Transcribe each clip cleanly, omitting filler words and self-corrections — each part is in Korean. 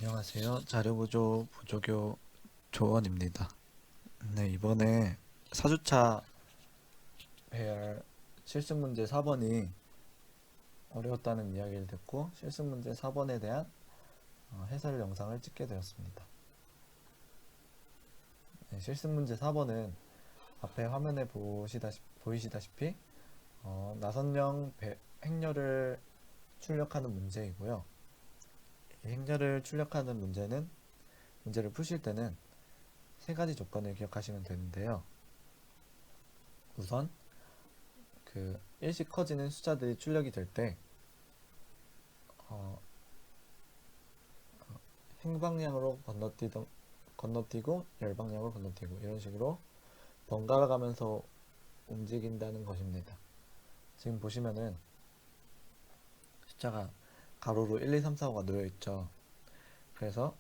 안녕하세요. 자료구조 보조교 조원입니다. 네, 이번에 4주차 배열 실습문제 4번이 어려웠다는 이야기를 듣고 실습문제 4번에 대한 해설 영상을 찍게 되었습니다. 네, 실습문제 4번은 앞에 화면에 보이시다시피 나선형 행렬을 출력하는 문제이고요. 이 행렬을 출력하는 문제를 푸실 때는 세 가지 조건을 기억하시면 되는데요. 우선 일씩 커지는 숫자들이 출력이 될 때 행방향으로 건너뛰고 열방향으로 건너뛰고 이런 식으로 번갈아 가면서 움직인다는 것입니다. 지금 보시면은 숫자가 가로로 1, 2, 3, 4, 5가 놓여 있죠. 그래서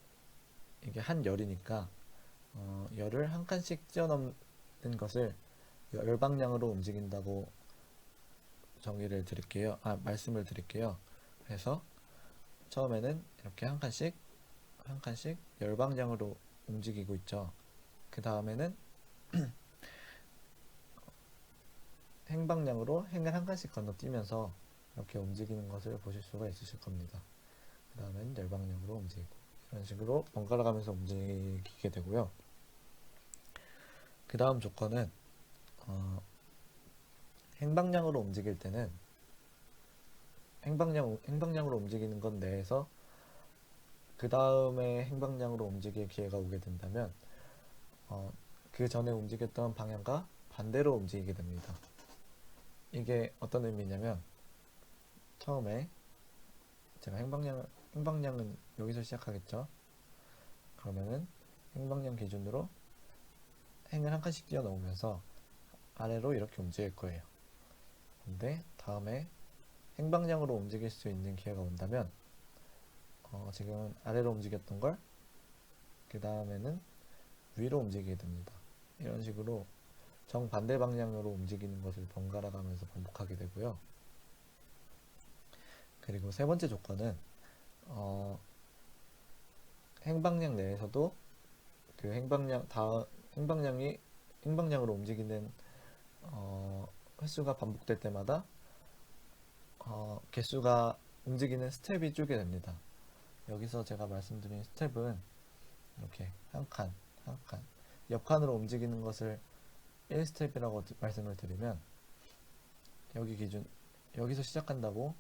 이게 한 열이니까 열을 한 칸씩 뛰어넘는 것을 열방향으로 움직인다고 말씀을 드릴게요. 그래서 처음에는 이렇게 한 칸씩 열방향으로 움직이고 있죠. 그 다음에는 행방향으로 행을 한 칸씩 건너뛰면서 이렇게 움직이는 것을 보실 수가 있으실 겁니다. 그 다음에는 열방향으로 움직이고 이런 식으로 번갈아 가면서 움직이게 되고요. 그 다음 조건은 행방향으로 움직일 때는 행방향으로 움직이는 것 내에서 그 다음에 행방향으로 움직일 기회가 오게 된다면 그 전에 움직였던 방향과 반대로 움직이게 됩니다. 이게 어떤 의미냐면 처음에 제가 행방향은 여기서 시작하겠죠. 그러면은 행방향 기준으로 행을 한 칸씩 뛰어넘으면서 아래로 이렇게 움직일 거예요. 근데 다음에 행방향으로 움직일 수 있는 기회가 온다면 지금 아래로 움직였던 걸 그 다음에는 위로 움직이게 됩니다. 이런 식으로 정반대 방향으로 움직이는 것을 번갈아 가면서 반복하게 되고요. 그리고 세 번째 조건은 행방향 내에서도 그 행방향으로 움직이는 횟수가 반복될 때마다 개수가 움직이는 스텝이 줄게 됩니다. 여기서 제가 말씀드린 스텝은 이렇게 한 칸, 옆칸으로 움직이는 것을 1스텝이라고 말씀을 드리면 여기서 시작한다고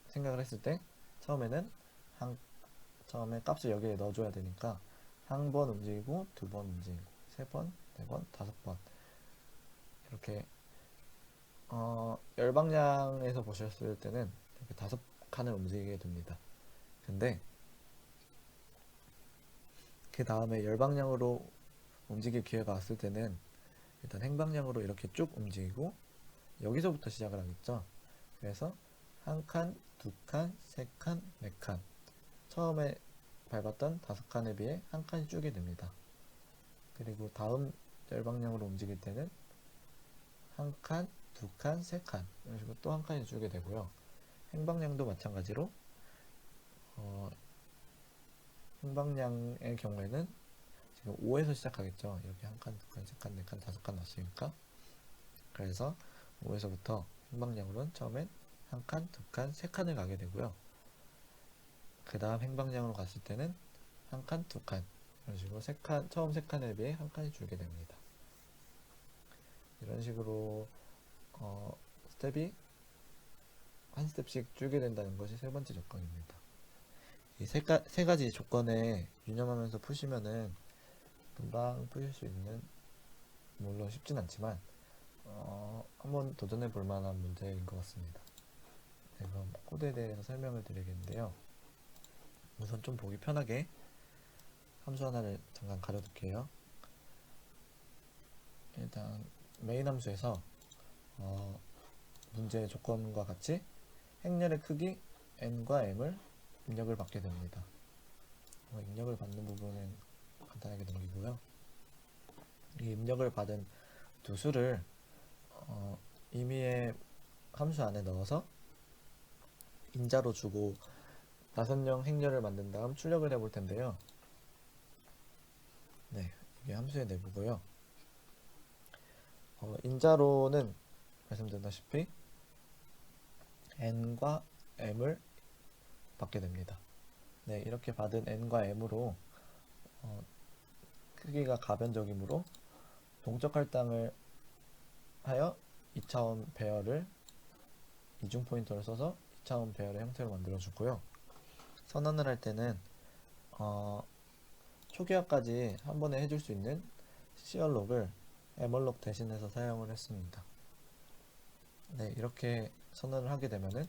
생각을 했을 때 처음에 값을 여기에 넣어줘야 되니까 한 번 움직이고 두 번 움직이고 세 번, 네 번, 다섯 번 이렇게 열방향에서 보셨을 때는 이렇게 다섯 칸을 움직이게 됩니다. 근데 그 다음에 열방향으로 움직일 기회가 왔을 때는 일단 행방향으로 이렇게 쭉 움직이고 여기서부터 시작을 하겠죠. 그래서 한 칸, 두 칸, 세 칸, 네 칸 처음에 밟았던 다섯 칸에 비해 한 칸이 줄게 됩니다. 그리고 다음 열방향으로 움직일 때는 한 칸, 두 칸, 세 칸 이런 식으로 또 한 칸이 줄게 되고요. 행방향도 마찬가지로 행방향의 경우에는 지금 5에서 시작하겠죠. 여기 한 칸, 두 칸, 세 칸, 네 칸, 다섯 칸 났으니까. 그래서 5에서부터 행방향으로는 처음엔 한 칸, 두 칸, 세 칸을 가게 되고요. 그 다음 행방향으로 갔을 때는 한 칸, 두 칸 이런 식으로 처음 세 칸에 비해 한 칸이 줄게 됩니다. 이런 식으로 스텝이 한 스텝씩 줄게 된다는 것이 세 번째 조건입니다. 이 세 가지 조건에 유념하면서 푸시면은 금방 푸실 수 있는, 물론 쉽진 않지만 한번 도전해 볼 만한 문제인 것 같습니다. 네, 그럼 코드에 대해서 설명을 드리겠는데요. 우선 좀 보기 편하게 함수 하나를 잠깐 가려둘게요. 일단 메인 함수에서 문제 조건과 같이 행렬의 크기 n과 m을 입력을 받게 됩니다. 입력을 받는 부분은 간단하게 넘기고요. 이 입력을 받은 두 수를 임의의 함수 안에 넣어서 인자로 주고 나선형 행렬을 만든 다음 출력을 해볼 텐데요. 네, 이게 함수의 내부고요. 인자로는 말씀드렸다시피 n과 m을 받게 됩니다. 네, 이렇게 받은 n과 m으로 크기가 가변적이므로 동적 할당을 하여 2차원 배열을 이중 포인터를 써서 2차원 배열의 형태로 만들어 주고요. 선언을 할 때는 초기화까지 한 번에 해줄 수 있는 시얼록을 에멀록 대신해서 사용을 했습니다. 네, 이렇게 선언을 하게 되면은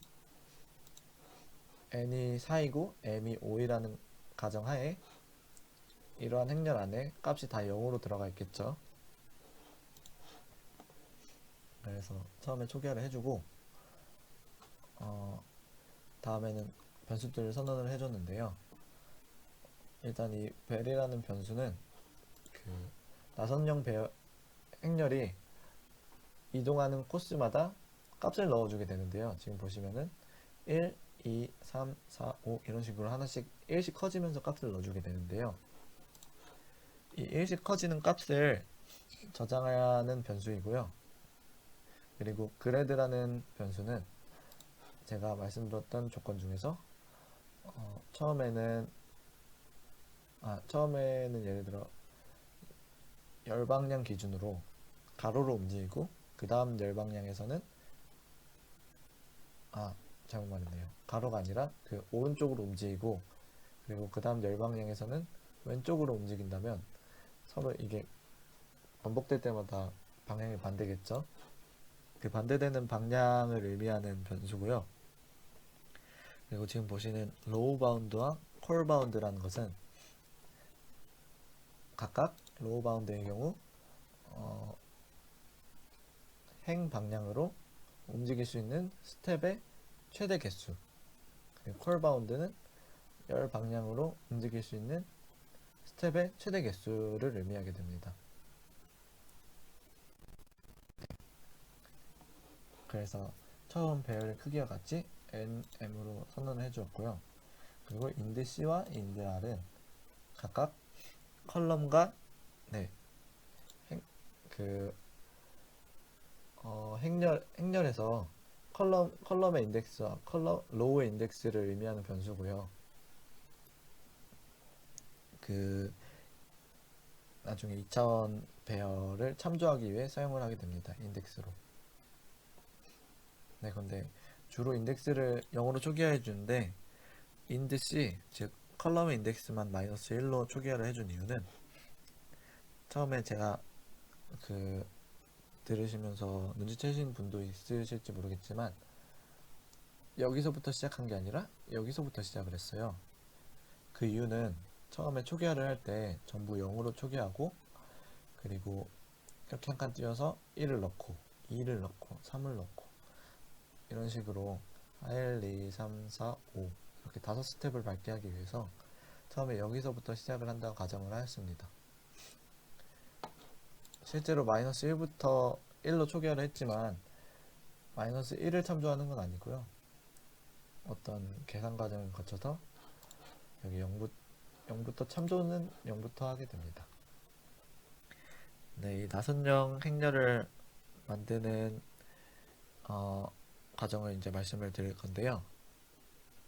n이 4이고 m이 5이라는 가정하에 이러한 행렬 안에 값이 다 0으로 들어가 있겠죠. 그래서 처음에 초기화를 해주고 다음에는 변수들을 선언을 해줬는데요. 일단 이 벨이라는 변수는 그 나선형 배열 행렬이 이동하는 코스마다 값을 넣어주게 되는데요. 지금 보시면은 1, 2, 3, 4, 5 이런 식으로 하나씩 1씩 커지면서 값을 넣어주게 되는데요. 이 1씩 커지는 값을 저장하는 변수이고요. 그리고 그래드라는 변수는 제가 말씀드렸던 조건 중에서 처음에는 예를 들어 열방량 기준으로 가로로 움직이고 그 다음 열방량에서는 잘못 말했네요. 가로가 아니라 그 오른쪽으로 움직이고 그리고 그 다음 열방량에서는 왼쪽으로 움직인다면 서로 이게 반복될 때마다 방향이 반대겠죠. 그 반대되는 방향을 의미하는 변수고요. 그리고 지금 보시는 로우 바운드와 콜 바운드라는 것은 각각 로우 바운드의 경우 행 방향으로 움직일 수 있는 스텝의 최대 개수, 그리고 콜 바운드는 열 방향으로 움직일 수 있는 스텝의 최대 개수를 의미하게 됩니다. 그래서 처음 배열의 크기와 같이 nm으로 선언을 해주었고요. 그리고 인드 C와 인드 R은 각각 컬럼과 행렬에서 컬럼의 인덱스와 로우의 인덱스를 의미하는 변수고요. 나중에 2차원 배열을 참조하기 위해 사용을 하게 됩니다. 인덱스로. 네, 근데 주로 인덱스를 0으로 초기화해 주는데 인드C, 즉 컬럼의 인덱스만 -1로 초기화를 해준 이유는 처음에 제가 들으시면서 눈치채신 분도 있으실지 모르겠지만 여기서부터 시작한 게 아니라 여기서부터 시작을 했어요. 그 이유는 처음에 초기화를 할 때 전부 0으로 초기화하고 그리고 이렇게 한 칸 띄워서 1을 넣고 2를 넣고 3을 넣고 이런 식으로 1, 2, 3, 4, 5 이렇게 5스텝을 밟게 하기 위해서 처음에 여기서부터 시작을 한다고 가정을 하였습니다. 실제로 -1부터 1로 초기화를 했지만 -1을 참조하는 건 아니고요. 어떤 계산 과정을 거쳐서 여기 0부터 참조는 0부터 하게 됩니다. 네, 이 나선형 행렬을 만드는 과정을 이제 말씀을 드릴 건데요.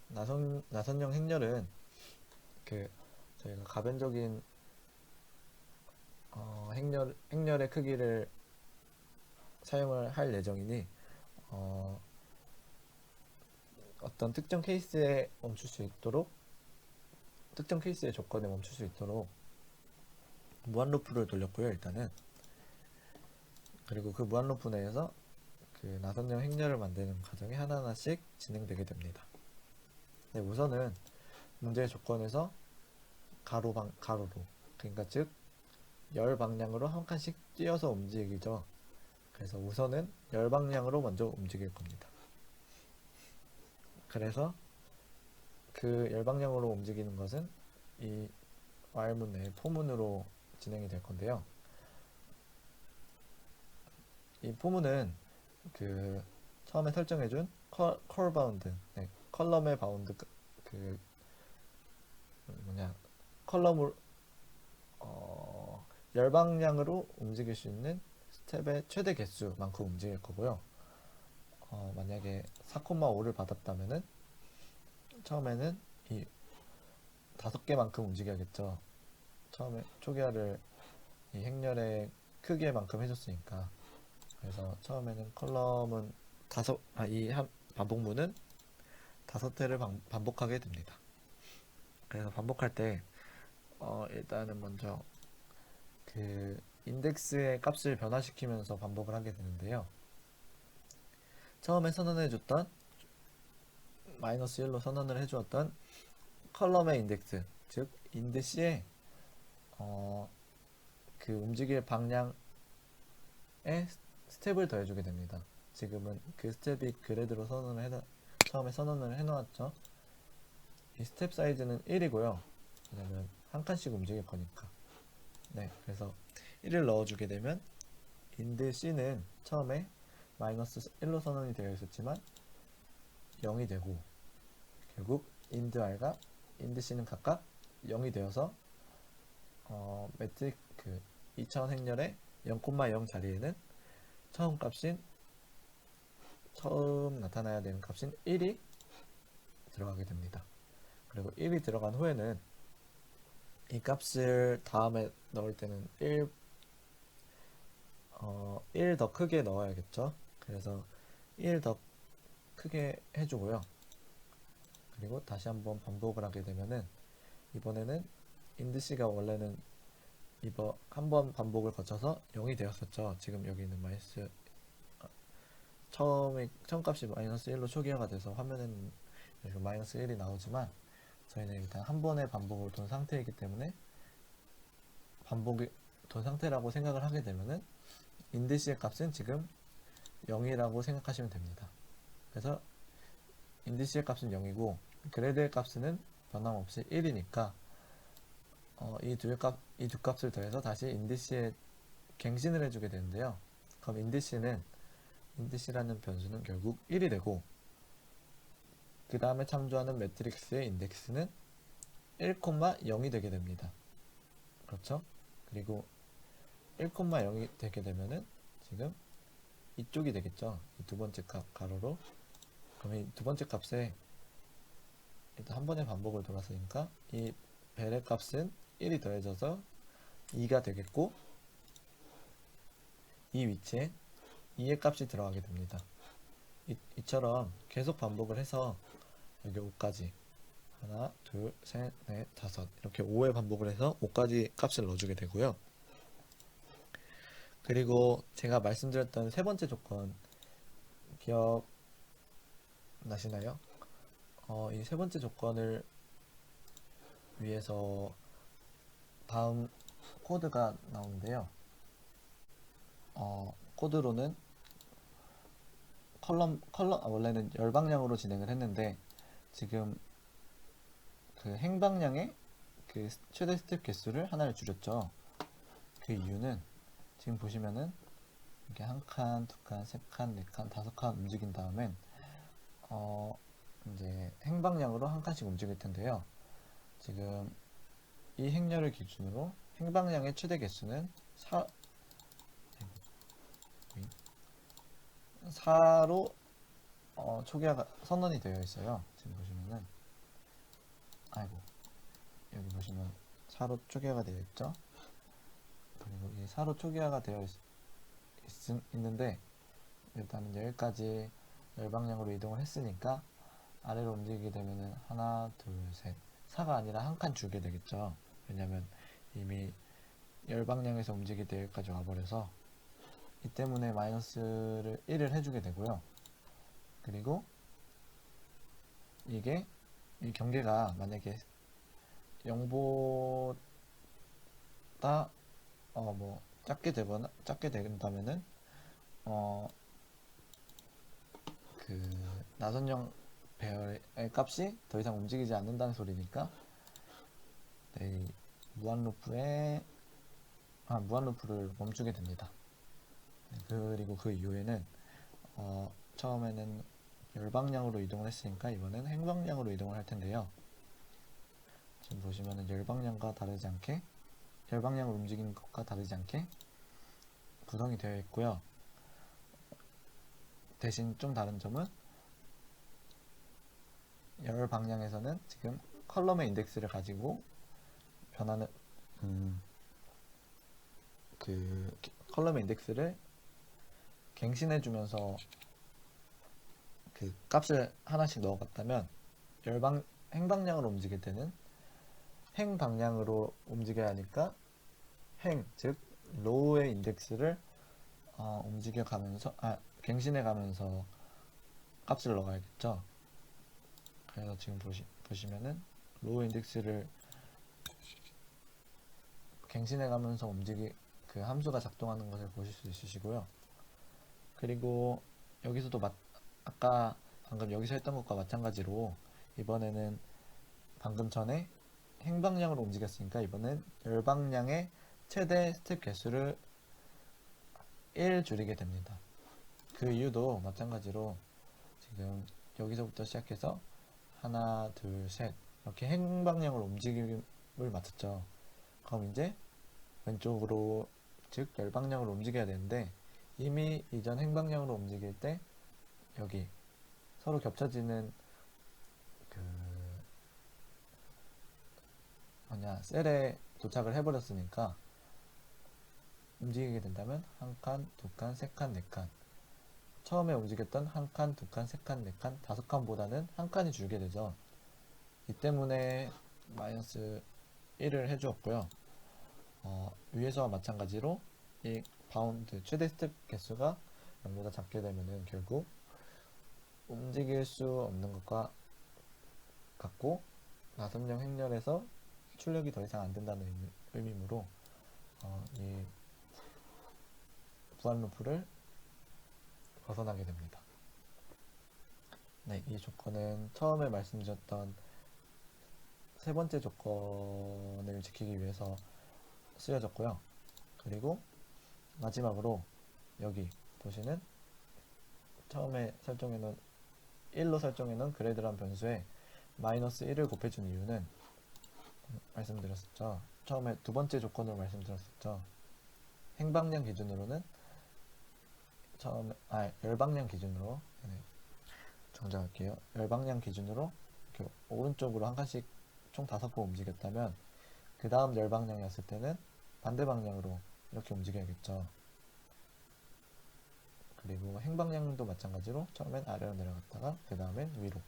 나선형 행렬은 저희가 가변적인 행렬의 크기를 사용을 할 예정이니 어떤 특정 케이스에 멈출 수 있도록 특정 케이스의 조건에 멈출 수 있도록 무한 루프를 돌렸고요. 일단은 그리고 그 무한 루프 내에서 나선형 행렬을 만드는 과정이 하나하나씩 진행되게 됩니다. 네, 우선은 문제의 조건에서 가로로 그러니까 즉 열 방향으로 한 칸씩 띄어서 움직이죠. 그래서 우선은 열 방향으로 먼저 움직일 겁니다. 그래서 그 열 방향으로 움직이는 것은 이 while문 내의 포문으로 진행이 될 건데요. 이 포문은 처음에 설정해준 컬 바운드, 컬럼의 바운드 뭐냐 컬럼을 열방향으로 움직일 수 있는 스텝의 최대 개수만큼 움직일 거고요. 만약에 4,5를 받았다면은 처음에는 이 5개만큼 움직여야겠죠. 처음에 초기화를 이 행렬의 크기만큼 해줬으니까. 그래서 처음에는 컬럼은 반복문은 5회를 반복하게 됩니다. 그래서 반복할 때 일단은 먼저 그 인덱스의 값을 변화시키면서 반복을 하게 되는데요. 처음에 선언해줬던 마이너스 1로 선언을 해주었던 컬럼의 인덱스, 즉 인드C에 그 움직일 방향에 스텝을 더해주게 됩니다. 지금은 그 스텝이 그래드로 처음에 선언을 해놓았죠. 이 스텝 사이즈는 1이고요. 왜냐면 한 칸씩 움직일 거니까. 네, 그래서 1을 넣어주게 되면 인드 C는 처음에 마이너스 1로 선언이 되어 있었지만 0이 되고, 결국 인드 R과 인드 C는 각각 0이 되어서 매트릭 그 2차원 행렬의 0,0 자리에는 처음 나타나야 되는 값인 1이 들어가게 됩니다. 그리고 1이 들어간 후에는 이 값을 다음에 넣을 때는 1 더 크게 넣어야겠죠. 그래서 1 더 크게 해주고요. 그리고 다시 한번 반복을 하게 되면은 이번에는 인드C가 원래는 이번 한번 반복을 거쳐서 0이 되었었죠. 지금 여기 있는 처음 값이 마이너스 1로 초기화가 돼서 화면에는 마이너스 1이 나오지만 저희는 일단 한 번의 반복을 돈 상태이기 때문에 반복이 돈 상태라고 생각을 하게 되면은 인드C의 값은 지금 0이라고 생각하시면 됩니다. 그래서 인드C의 값은 0이고 그래드의 값은 변함없이 1이니까 이 두 값을 더해서 다시 인드C에 갱신을 해주게 되는데요. 그럼 인드C라는 변수는 결국 1이 되고, 그 다음에 참조하는 매트릭스의 인덱스는 1,0이 되게 됩니다. 그렇죠? 그리고 1,0이 되게 되면은 지금 이쪽이 되겠죠. 이 두 번째 값 가로로. 그럼 이 두 번째 값에 일단 한 번의 반복을 돌았으니까 이 벨의 값은 1이 더해져서 2가 되겠고, 이 위치에 2의 값이 들어가게 됩니다. 이처럼 계속 반복을 해서 여기 5까지 하나, 둘, 셋, 넷, 다섯 이렇게 5회 반복을 해서 5까지 값을 넣어주게 되고요. 그리고 제가 말씀드렸던 세 번째 조건 기억나시나요? 이 세 번째 조건을 위해서 다음 코드가 나오는데요. 코드로는 원래는 열방향으로 진행을 했는데 지금 그 행방향의 그 최대 스텝 개수를 하나를 줄였죠. 그 이유는 지금 보시면은 이렇게 한 칸, 두 칸, 세 칸, 네 칸, 다섯 칸 움직인 다음엔 이제 행방향으로 한 칸씩 움직일 텐데요. 지금 이 행렬을 기준으로 행방향의 최대 개수는 4로 초기화가 선언이 되어 있어요. 지금 보시면은 여기 보시면 4로 초기화가 되어 있죠. 그리고 이 4로 초기화가 되어 있는데 일단은 여기까지 열방향으로 이동을 했으니까 아래로 움직이게 되면은 하나, 둘, 셋 4가 아니라 한 칸 줄게 되겠죠. 왜냐면 이미 열방향에서 움직일 때 여기까지 와버려서 이 때문에 마이너스를 1을 해주게 되고요. 그리고 이게 이 경계가 만약에 0보다 작게 된다면은 그 나선형 배열의 값이 더 이상 움직이지 않는다는 소리니까 네, 무한 루프를 멈추게 됩니다. 그리고 그 이후에는 처음에는 열방향으로 이동을 했으니까 이번엔 행방향으로 이동을 할 텐데요. 지금 보시면은 열 방향과 다르지 않게, 열 방향을 움직이는 것과 다르지 않게 구성이 되어 있고요. 대신 좀 다른 점은 열 방향에서는 지금 컬럼의 인덱스를 가지고 변하는 그 컬럼의 인덱스를 갱신해 주면서 그 값을 하나씩 넣어갔다면 행방향으로 움직일 때는 행방향으로 움직여야 하니까 즉 로우의 인덱스를 움직여가면서 갱신해가면서 값을 넣어가야겠죠. 그래서 지금 보시면은 로우 인덱스를 갱신해가면서 그 함수가 작동하는 것을 보실 수 있으시고요. 그리고 여기서도 아까 방금 여기서 했던 것과 마찬가지로 이번에는 방금 전에 행방향으로 움직였으니까 이번엔 열방향의 최대 스텝 개수를 1 줄이게 됩니다. 그 이유도 마찬가지로 지금 여기서부터 시작해서 하나, 둘, 셋 이렇게 행방향으로 움직임을 맞췄죠. 그럼 이제 왼쪽으로 즉 열방향으로 움직여야 되는데 이미 이전 행방향으로 움직일 때 여기 서로 겹쳐지는 그 셀에 도착을 해버렸으니까 움직이게 된다면 한 칸, 두 칸, 세 칸, 네 칸 처음에 움직였던 한 칸, 두 칸, 세 칸, 네 칸, 다섯 칸보다는 한 칸이 줄게 되죠. 이 때문에 마이너스 1을 해주었고요. 위에서와 마찬가지로 이 바운드 최대 스텝 개수가 0보다 작게 되면은 결국 움직일 수 없는 것과 같고 나선형 행렬에서 출력이 더 이상 안 된다는 의미므로 이 부활 루프를 벗어나게 됩니다. 네, 이 조건은 처음에 말씀드렸던 세 번째 조건을 지키기 위해서 쓰여졌고요. 그리고 마지막으로 여기 보시는 처음에 설정해놓은 1로 설정해놓은 그레이드란 변수에 마이너스 1을 곱해준 이유는 말씀드렸었죠. 처음에 두 번째 조건으로 말씀드렸었죠. 행방향 기준으로는 열방향 기준으로 정정할게요. 열방향 기준으로 이렇게 오른쪽으로 한 칸씩 총 5번 움직였다면 그 다음 열방향이었을 때는 반대 방향으로 이렇게 움직여야겠죠. 그리고 행방향도 마찬가지로 처음엔 아래로 내려갔다가 그 다음엔 위로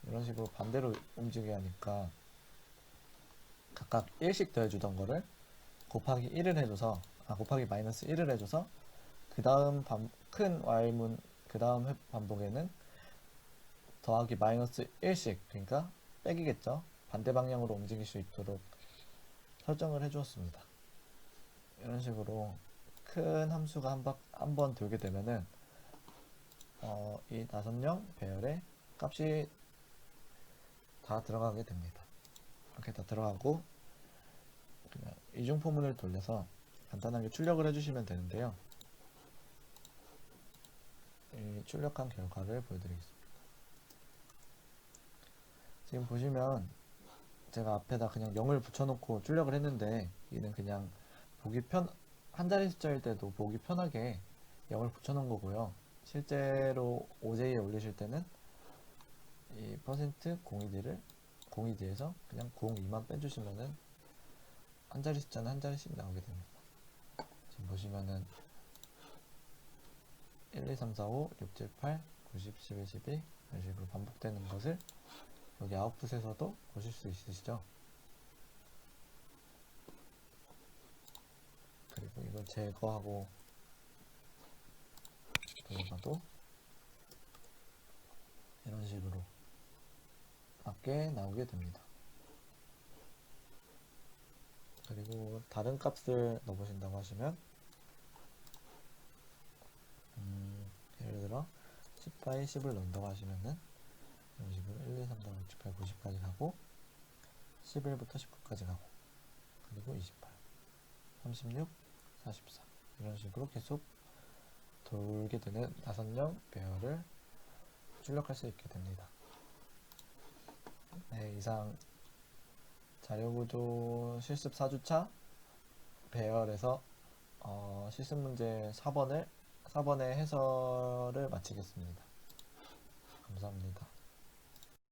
이런 식으로 반대로 움직여야 하니까 각각 1씩 더해주던 거를 곱하기 1을 해줘서 곱하기 마이너스 1을 해줘서 그 다음 큰 Y문 그 다음 반복에는 더하기 마이너스 1씩 그러니까 빼기겠죠. 반대 방향으로 움직일 수 있도록 설정을 해주었습니다. 이런 식으로 큰 함수가 한 번 돌게 되면은 이 나선형 배열에 값이 다 들어가게 됩니다. 이렇게 다 들어가고 그냥 이중 포문을 돌려서 간단하게 출력을 해주시면 되는데요. 이 출력한 결과를 보여드리겠습니다. 지금 보시면 제가 앞에다 그냥 0을 붙여놓고 출력을 했는데 얘는 그냥 한 자리 숫자일 때도 보기 편하게 0을 붙여놓은 거고요. 실제로 OJ에 올리실 때는 이 %02D에서 그냥 02만 빼주시면은 한 자리 숫자는 한 자리씩 나오게 됩니다. 지금 보시면은 1, 2, 3, 4, 5, 6, 7, 8, 90, 11, 12 이런 식으로 반복되는 것을 여기 아웃풋에서도 보실 수 있으시죠? 그리고 이걸 제거하고 돌려봐도 이런 식으로 맞게 나오게 됩니다. 그리고 다른 값을 넣어보신다고 하시면 예를 들어 10바이 10을 넣는다고 하시면은 이런 식으로 1, 2, 3, 4, 5, 6, 7, 8, 90까지 가고 11부터 19까지 가고 그리고 28, 36, 44 이런 식으로 계속 돌게 되는 나선형 배열을 출력할 수 있게 됩니다. 네, 이상 자료구조 실습 4주차 배열에서 실습 문제 4번의 해설을 마치겠습니다. 감사합니다.